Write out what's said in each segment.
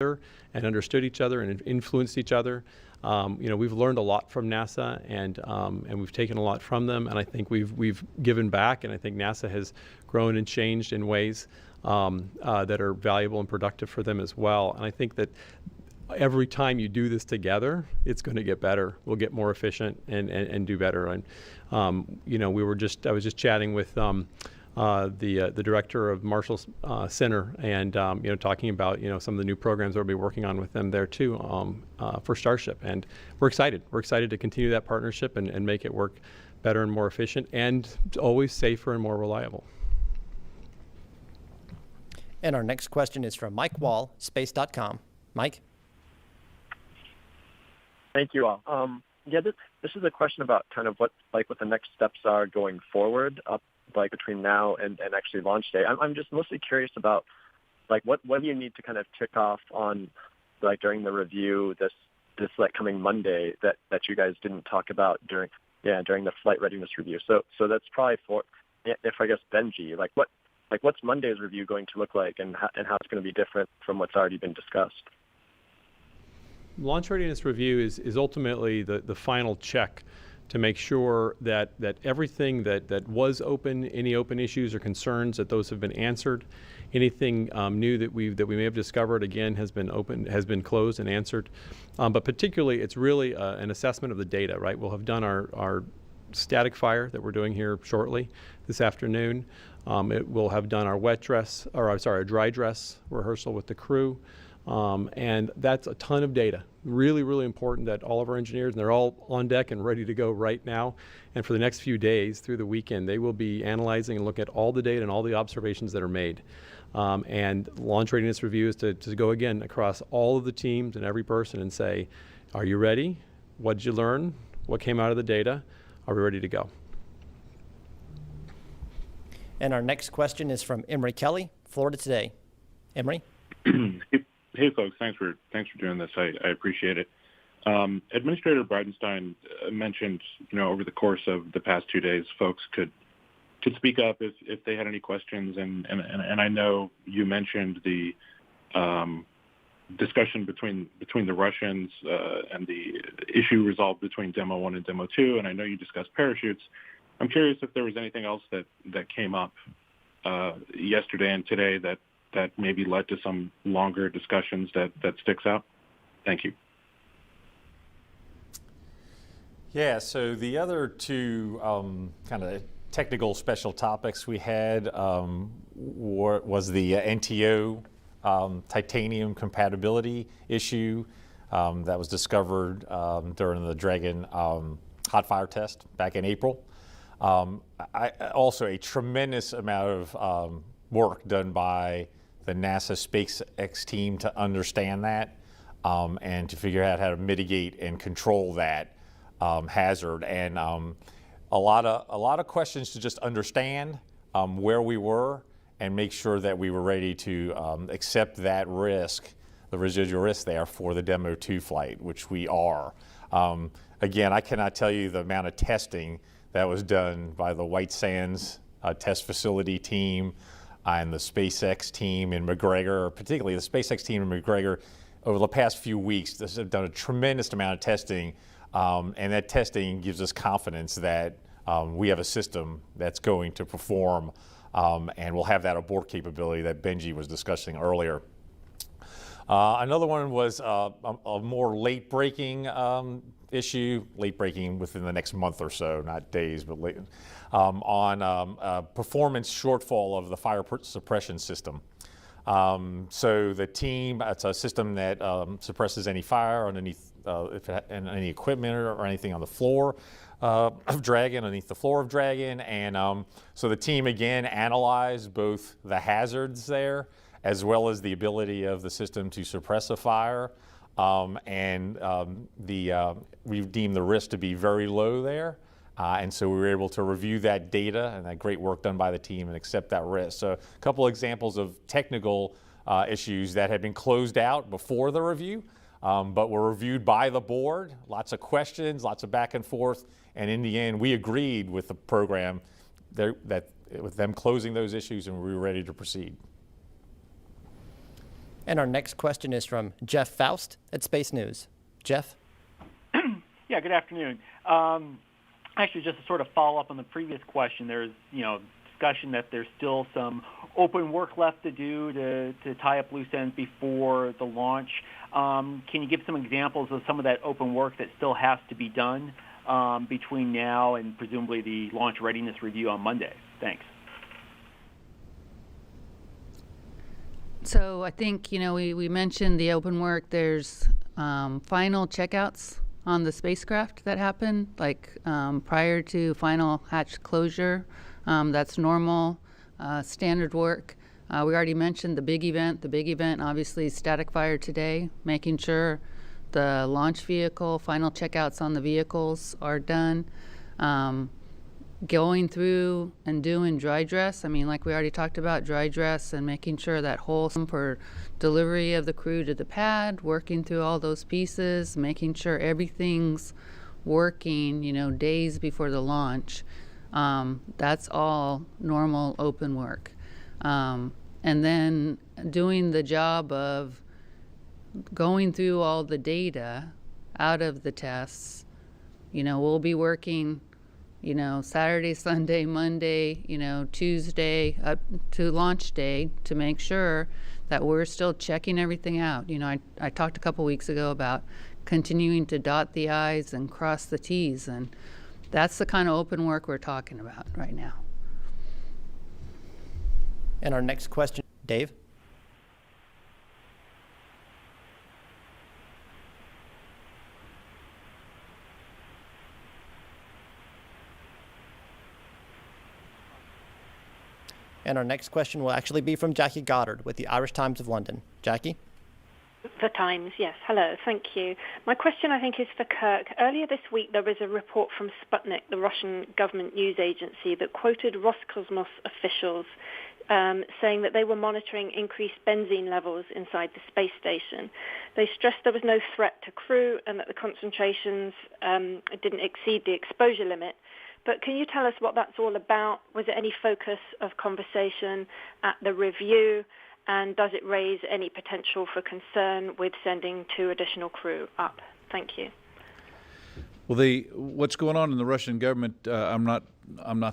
and understood each other and influenced each other. We've learned a lot from NASA, and we've taken a lot from them, and I think we've given back, and I think NASA has grown and changed in ways that are valuable and productive for them as well. And I think that every time you do this together, it's going to get better. We'll get more efficient and do better. And I was just chatting with the director of Marshall Center, and talking about some of the new programs that we'll be working on with them there too, for Starship. And we're excited. We're excited to continue that partnership and make it work better and more efficient, and always safer and more reliable. And our next question is from Mike Wall, space.com. Mike? Thank you all. This is a question about kind of what the next steps are going forward, between now and actually launch day. I'm just mostly curious about what do you need to kind of tick off on during the review this coming Monday that you guys didn't talk about during the flight readiness review. So that's probably for, if I guess, Benji, what's Monday's review going to look like, and how it's going to be different from what's already been discussed? Launch readiness review is ultimately the final check to make sure that everything that was open, any open issues or concerns, that those have been answered. Anything new that we may have discovered, again, has been closed and answered. But particularly, it's really an assessment of the data, right? We'll have done our static fire that we're doing here shortly this afternoon. We'll have done our our dry dress rehearsal with the crew. And that's a ton of data. Really, really important that all of our engineers, and they're all on deck and ready to go right now. And for the next few days through the weekend, they will be analyzing and looking at all the data and all the observations that are made. And launch readiness review is to go again across all of the teams and every person and say, are you ready? What did you learn? What came out of the data? Are we ready to go? And our next question is from Emory Kelly, Florida Today. Emory? Hey folks, thanks for doing this. I appreciate it. Administrator Bridenstine mentioned, over the course of the past 2 days, folks could speak up if they had any questions, and I know you mentioned the discussion between the Russians and the issue resolved between Demo 1 and Demo 2, and I know you discussed parachutes. I'm curious if there was anything else that came up yesterday and today that maybe led to some longer discussions that sticks out? Thank you. Yeah, so the other two kind of technical special topics we had was the NTO titanium compatibility issue that was discovered during the Dragon hot fire test back in April. Also a tremendous amount of work done by the NASA SpaceX team to understand that and to figure out how to mitigate and control that hazard. And a lot of questions to just understand where we were and make sure that we were ready to accept that risk, the residual risk there for the Demo 2 flight, which we are. Again, I cannot tell you the amount of testing that was done by the White Sands test facility team and the SpaceX team in McGregor, particularly the SpaceX team in McGregor, over the past few weeks. This has done a tremendous amount of testing, and that testing gives us confidence that we have a system that's going to perform, and we'll have that abort capability that Benji was discussing earlier. Another one was a more late-breaking issue, late-breaking within the next month or so, not days, but late, on performance shortfall of the fire suppression system. So the team, it's a system that suppresses any fire underneath any equipment or anything on the floor of Dragon, underneath the floor of Dragon. And so the team again analyzed both the hazards there as well as the ability of the system to suppress a fire. We've deemed the risk to be very low there. And so we were able to review that data and that great work done by the team and accept that risk. So a couple examples of technical issues that had been closed out before the review, but were reviewed by the board. Lots of questions, lots of back and forth. And in the end, we agreed with the program with them closing those issues, and we were ready to proceed. And our next question is from Jeff Faust at Space News. Jeff? Yeah, good afternoon. Actually, just to sort of follow up on the previous question, there's discussion that there's still some open work left to do to tie up loose ends before the launch. Can you give some examples of some of that open work that still has to be done between now and presumably the launch readiness review on Monday? Thanks. So I think, we mentioned the open work. There's final checkouts on the spacecraft that happen, like prior to final hatch closure. That's normal, standard work. We already mentioned the big event. The big event, obviously, is static fire today, making sure the launch vehicle, final checkouts on the vehicles are done. Going through and doing dry dress. Like we already talked about, dry dress and making sure that whole for delivery of the crew to the pad, working through all those pieces, making sure everything's working, days before the launch. That's all normal open work. And then doing the job of going through all the data out of the tests. We'll be working Saturday, Sunday, Monday, Tuesday up to launch day to make sure that we're still checking everything out. I talked a couple weeks ago about continuing to dot the I's and cross the T's, and that's the kind of open work we're talking about right now. And our next question, Dave? And our next question will actually be from Jackie Goddard with the Irish Times of London. Jackie? The Times, yes. Hello, thank you. My question, I think, is for Kirk. Earlier this week, there was a report from Sputnik, the Russian government news agency, that quoted Roscosmos officials saying that they were monitoring increased benzene levels inside the space station. They stressed there was no threat to crew and that the concentrations didn't exceed the exposure limit. But can you tell us what that's all about? Was there any focus of conversation at the review? And does it raise any potential for concern with sending 2 additional crew up? Thank you. Well, what's going on in the Russian government, I'm not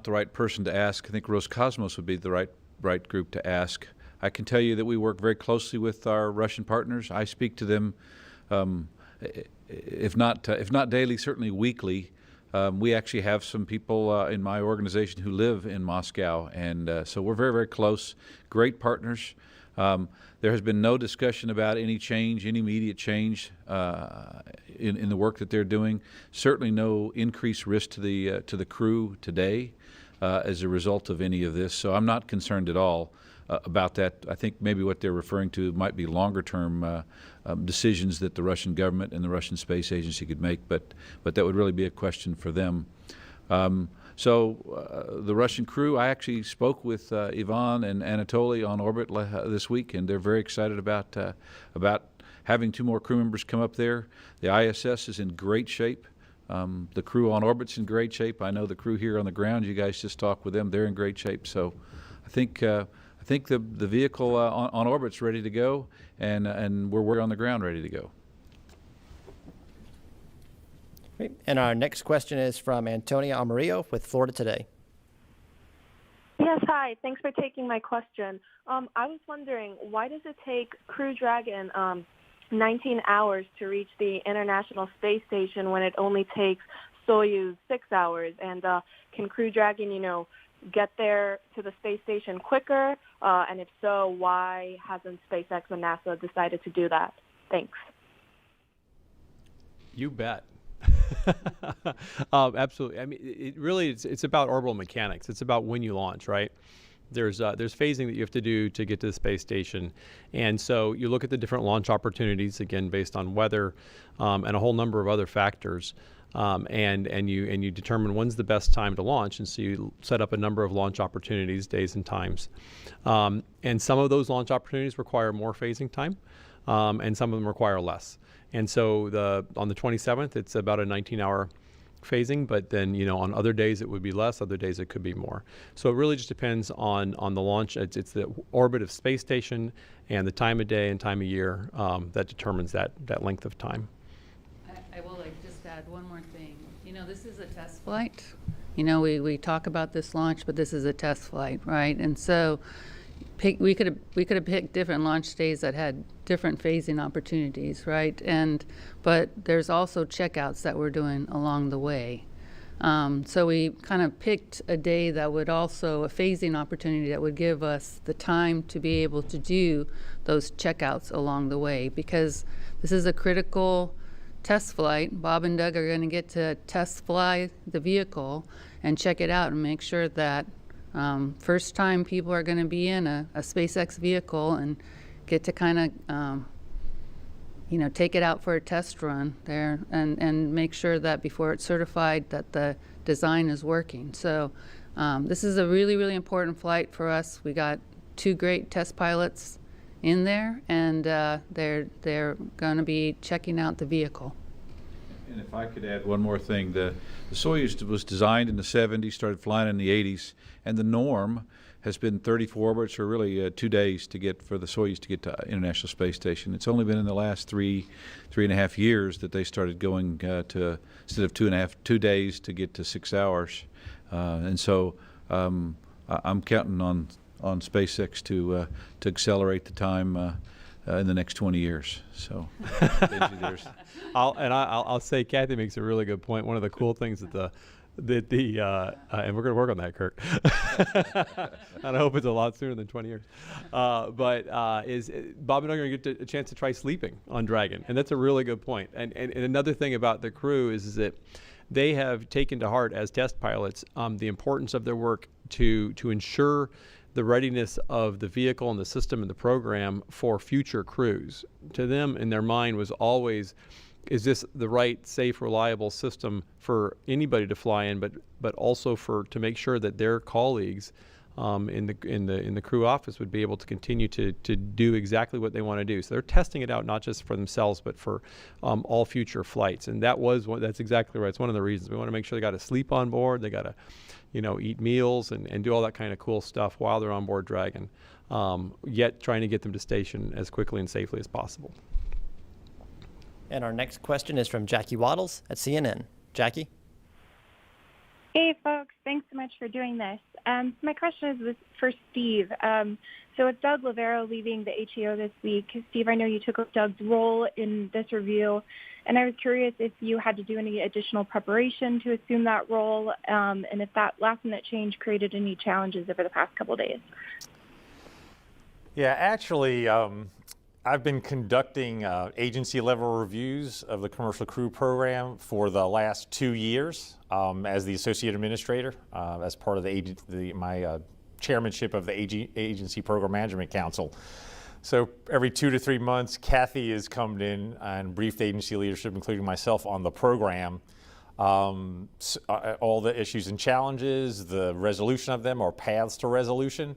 the right person to ask. I think Roscosmos would be the right group to ask. I can tell you that we work very closely with our Russian partners. I speak to them, if not daily, certainly weekly. We actually have some people in my organization who live in Moscow, and so we're very, very close, great partners. There has been no discussion about any immediate change in the work that they're doing. Certainly no increased risk to the crew today as a result of any of this. So I'm not concerned at all about that. I think maybe what they're referring to might be longer-term decisions that the Russian government and the Russian Space Agency could make, but that would really be a question for them. So the Russian crew, I actually spoke with Ivan and Anatoly on orbit this week, and they're very excited about having 2 more crew members come up there. The ISS is in great shape. The crew on orbit's in great shape. I know the crew here on the ground, you guys just talked with them, they're in great shape. So I think the vehicle on orbit's ready to go, and we're on the ground ready to go. Great. And our next question is from Antonia Amarillo with Florida Today. Yes, hi. Thanks for taking my question. I was wondering, why does it take Crew Dragon 19 hours to reach the International Space Station when it only takes Soyuz 6 hours? And can Crew Dragon, get there to the space station quicker? And if so, why hasn't SpaceX and NASA decided to do that? Thanks. You bet. Absolutely. It's about orbital mechanics. It's about when you launch, right? There's phasing that you have to do to get to the space station, and so you look at the different launch opportunities, again based on weather and a whole number of other factors, and you determine when's the best time to launch, and so you set up a number of launch opportunities, days and times, and some of those launch opportunities require more phasing time, and some of them require less. And so on the 27th, it's about a 19-hour phasing, but then, on other days it would be less, other days it could be more. So it really just depends on the launch. It's the orbit of space station and the time of day and time of year that determines that length of time. I will just add one more thing. This is a test flight. We talk about this launch, but this is a test flight, right? And so we could have picked different launch days that had different phasing opportunities, right? But there's also checkouts that we're doing along the way. So we kind of picked a day that would also, a phasing opportunity that would give us the time to be able to do those checkouts along the way, because this is a critical test flight. Bob and Doug are going to get to test fly the vehicle and check it out and make sure that first time people are going to be in a SpaceX vehicle and get to kind of take it out for a test run there and make sure that before it's certified that the design is working. So this is a really, really important flight for us. We got 2 great test pilots in there, and they're going to be checking out the vehicle. And if I could add one more thing, the Soyuz was designed in the 70s, started flying in the 80s, and the norm has been 34 orbits, or really 2 days for the Soyuz to get to International Space Station. It's only been in the last three and a half years that they started going to, instead of 2 days, to get to 6 hours. And so I'm counting on SpaceX to accelerate the time in the next 20 years. So there's. I'll say Kathy makes a really good point. One of the cool things that and we're going to work on that, Kirk. And I hope it's a lot sooner than 20 years. Is Bob and I are going to get a chance to try sleeping on Dragon, and that's a really good point. And another thing about the crew is that they have taken to heart as test pilots the importance of their work to ensure the readiness of the vehicle and the system and the program for future crews. To them, in their mind, was always, is this the right, safe, reliable system for anybody to fly in, but also to make sure that their colleagues in the crew office would be able to continue to do exactly what they want to do. So they're testing it out not just for themselves, but for all future flights. And that's exactly right. It's one of the reasons we want to make sure they got to sleep on board. They got to eat meals and do all that kind of cool stuff while they're on board Dragon, yet trying to get them to station as quickly and safely as possible. And our next question is from Jackie Waddles at CNN. Jackie? Hey, folks. Thanks so much for doing this. My question is for Steve. So with Doug Lavero leaving the HEO this week, Steve, I know you took up Doug's role in this review, and I was curious if you had to do any additional preparation to assume that role, and if that last-minute change created any challenges over the past couple of days. Yeah, actually, I've been conducting agency-level reviews of the Commercial Crew Program for the last 2 years as the Associate Administrator, as part of my chairmanship of the Agency Program Management Council. So every 2 to 3 months, Kathy has come in and briefed agency leadership, including myself, on the program. All the issues and challenges, the resolution of them, or paths to resolution.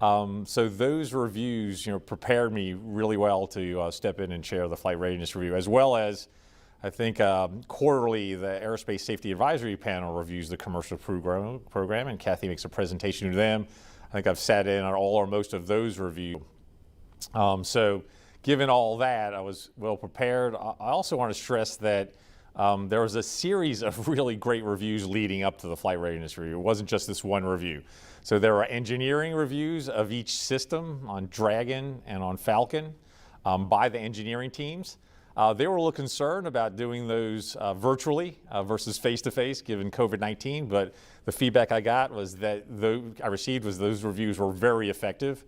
So those reviews, prepared me really well to step in and chair the Flight Readiness Review, as well as, I think, quarterly, the Aerospace Safety Advisory Panel reviews the commercial program, and Kathy makes a presentation to them. I think I've sat in on all or most of those reviews. So given all that, I was well prepared. I also want to stress that there was a series of really great reviews leading up to the Flight Readiness Review. It wasn't just this one review. So there are engineering reviews of each system on Dragon and on Falcon by the engineering teams. They were a little concerned about doing those virtually versus face-to-face, given COVID-19, but the feedback I got was that those reviews were very effective.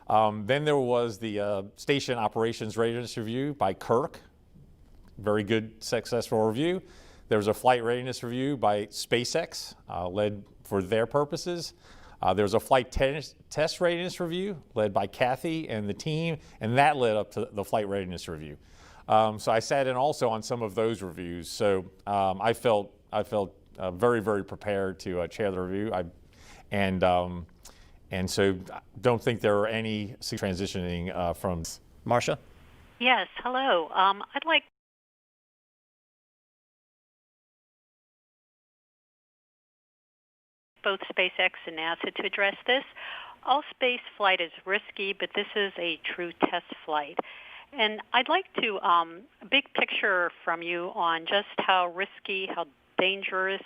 Then there was the Station Operations Readiness Review by Kirk. Very good, successful review. There was a Flight Readiness Review by SpaceX, led for their purposes. There was a Flight Test Readiness Review led by Kathy and the team, and that led up to the Flight Readiness Review. So I sat in also on some of those reviews. So I felt very, very prepared to chair the review. And so don't think there are any transitioning from. Marcia? Yes, hello. I'd like both SpaceX and NASA to address this. All space flight is risky, but this is a true test flight. And I'd like to a big picture from you on just how risky, how dangerous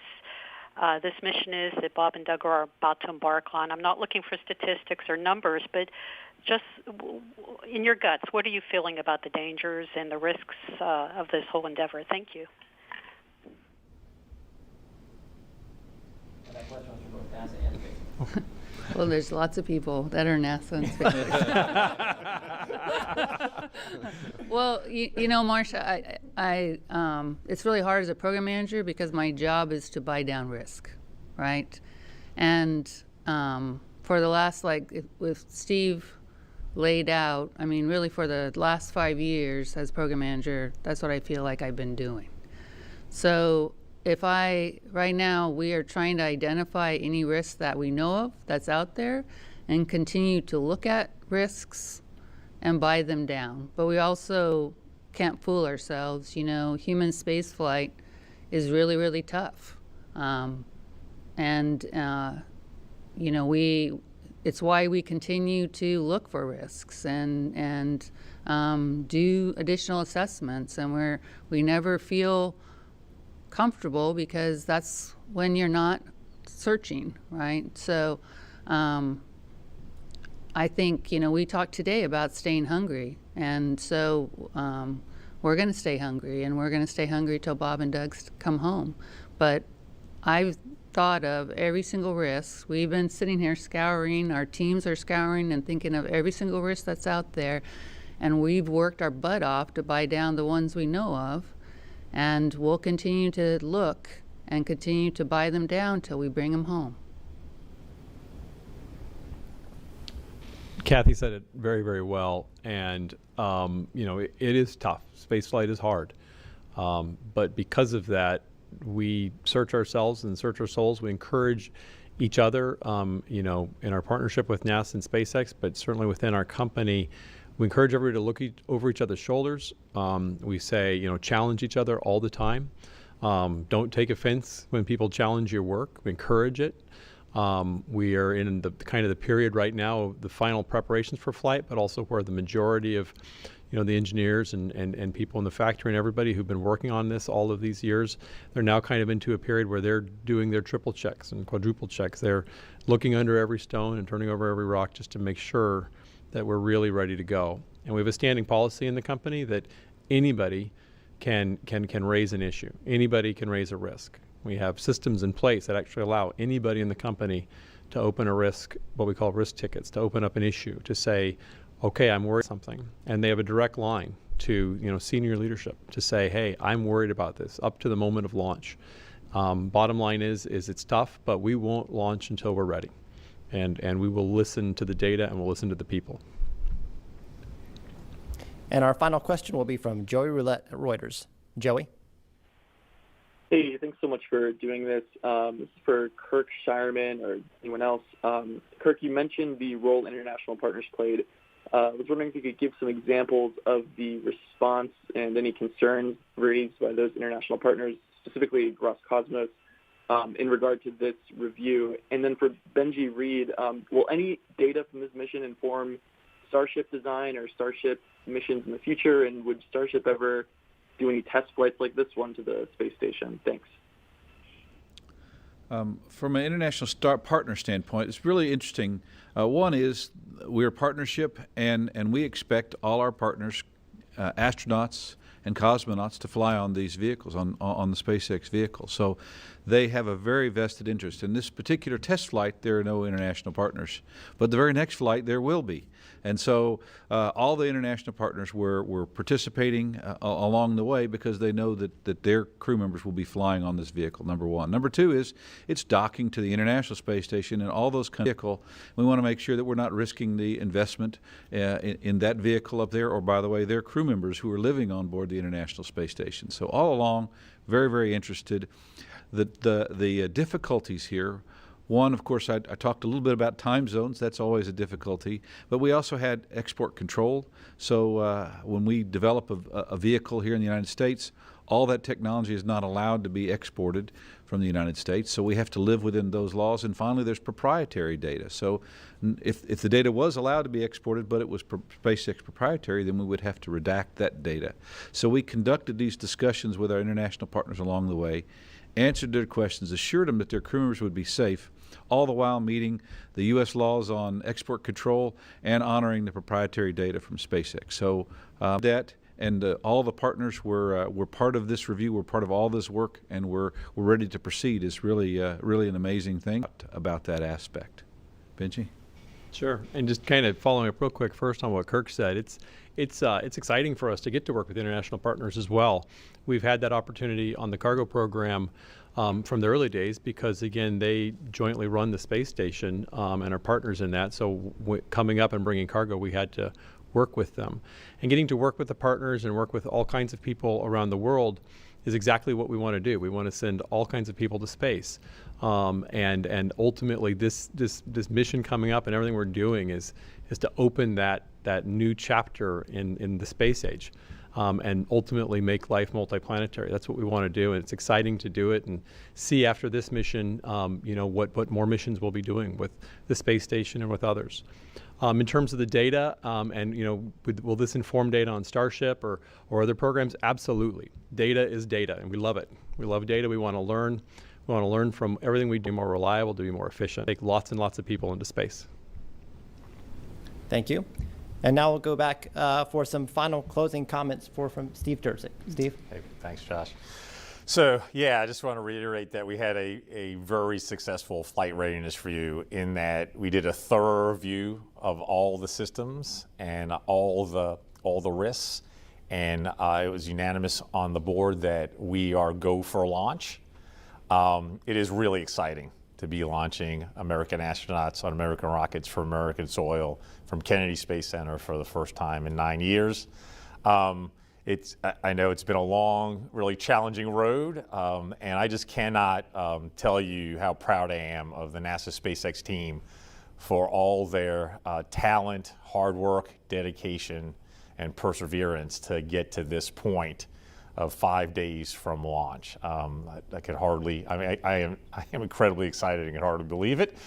this mission is that Bob and Doug are about to embark on. I'm not looking for statistics or numbers, but just in your guts, what are you feeling about the dangers and the risks of this whole endeavor? Thank you. Well, there's lots of people that are NASA and SpaceX. Well, you know, Marcia, it's really hard as a program manager because my job is to buy down risk, right? And for the last, with Steve laid out, I mean, really for the last 5 years as program manager, that's what I feel like I've been doing. So right now, we are trying to identify any risks that we know of that's out there and continue to look at risks and buy them down. But we also can't fool ourselves. You know, human space flight is really, really tough. You know, it's why we continue to look for risks and do additional assessments, and we never feel comfortable because that's when you're not searching, right? So I think, you know, we talked today about staying hungry, and so we're going to stay hungry, and we're going to stay hungry till Bob and Doug come home. But I've thought of every single risk. We've been sitting here scouring, our teams are scouring and thinking of every single risk that's out there, and we've worked our butt off to buy down the ones we know of. And we'll continue to look and continue to buy them down till we bring them home. Kathy said it very, very well. And, you know, it is tough. Space flight is hard. But because of that, we search ourselves and search our souls. We encourage each other, you know, in our partnership with NASA and SpaceX, but certainly within our company. We encourage everybody to look over each other's shoulders. We say, you know, challenge each other all the time. Don't take offense when people challenge your work. We encourage it. We are in the kind of the period right now, the final preparations for flight, but also where the majority of, you know, the engineers and people in the factory and everybody who've been working on this all of these years, they're now kind of into a period where they're doing their triple checks and quadruple checks. They're looking under every stone and turning over every rock just to make sure that we're really ready to go. And we have a standing policy in the company that anybody can raise an issue. Anybody can raise a risk. We have systems in place that actually allow anybody in the company to open a risk, what we call risk tickets, to open up an issue, to say, okay, I'm worried about something. And they have a direct line to, you know, senior leadership to say, hey, I'm worried about this up to the moment of launch. Bottom line is it's tough, but we won't launch until we're ready. And we will listen to the data and we'll listen to the people. And our final question will be from Joey Roulette at Reuters. Joey? Hey, thanks so much for doing this. This is for Kirk Shireman or anyone else. Kirk, you mentioned the role international partners played. I was wondering if you could give some examples of the response and any concerns raised by those international partners, specifically Roscosmos, in regard to this review. And then for Benji Reed, will any data from this mission inform Starship design or Starship missions in the future? And would Starship ever do any test flights like this one to the space station? Thanks. From an international partner standpoint, it's really interesting. One is we're a partnership, and we expect all our partners, astronauts and cosmonauts, to fly on these vehicles, on the SpaceX vehicle. So they have a very vested interest. In this particular test flight, there are no international partners. But the very next flight, there will be. And so all the international partners were participating along the way because they know that their crew members will be flying on this vehicle, number one. Number two is it's docking to the International Space Station and all those kind of vehicles. We want to make sure that we're not risking the investment in that vehicle up there, or, by the way, their crew members who are living on board the International Space Station. So all along, very, very interested. The difficulties here One, of course, I talked a little bit about time zones. That's always a difficulty. But we also had export control. So when we develop a vehicle here in the United States, all that technology is not allowed to be exported from the United States. So we have to live within those laws. And finally, there's proprietary data. So if the data was allowed to be exported, but it was SpaceX proprietary, then we would have to redact that data. So we conducted these discussions with our international partners along the way, answered their questions, assured them that their crew members would be safe, all the while meeting the U.S. laws on export control and honoring the proprietary data from SpaceX. So that and all the partners were part of this review. We're part of all this work, and we're ready to proceed. Is really an amazing thing about that aspect. Benji? Sure. And just kind of following up real quick first on what Kirk said, it's exciting for us to get to work with international partners as well. We've had that opportunity on the cargo program from the early days because, again, they jointly run the space station and are partners in that. So coming up and bringing cargo, we had to work with them. And getting to work with the partners and work with all kinds of people around the world is exactly what we want to do. We want to send all kinds of people to space. And ultimately this mission coming up and everything we're doing is to open that new chapter in the space age. And ultimately make life multiplanetary. That's what we want to do, and it's exciting to do it and see after this mission, what more missions we'll be doing with the space station and with others. In terms of the data, will this inform data on Starship or other programs? Absolutely. Data is data, and we love it. We love data. We want to learn. We want to learn from everything we do, more reliable, to be more efficient, take lots and lots of people into space. Thank you. And now we'll go back for some final closing comments from Steve Terzic. Steve? Hey, thanks, Josh. So, yeah, I just want to reiterate that we had a very successful flight readiness review in that we did a thorough review of all the systems and all the risks, and it was unanimous on the board that we are go for launch. It is really exciting to be launching American astronauts on American rockets for American soil from Kennedy Space Center for the first time in 9 years. I know it's been a long, really challenging road, and I just cannot tell you how proud I am of the NASA SpaceX team for all their talent, hard work, dedication, and perseverance to get to this point of 5 days from launch. I could hardly, I am incredibly excited and can hardly believe it.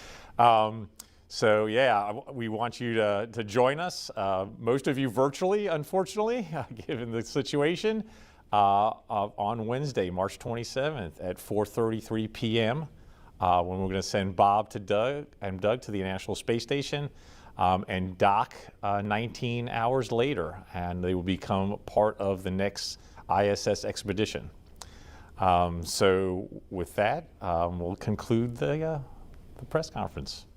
So yeah, we want you to join us, most of you virtually, unfortunately, given the situation, on Wednesday, March 27th at 4:33 p.m. When we're going to send Bob to Doug to the International Space Station and dock 19 hours later, and they will become part of the next ISS expedition. So with that, we'll conclude the press conference.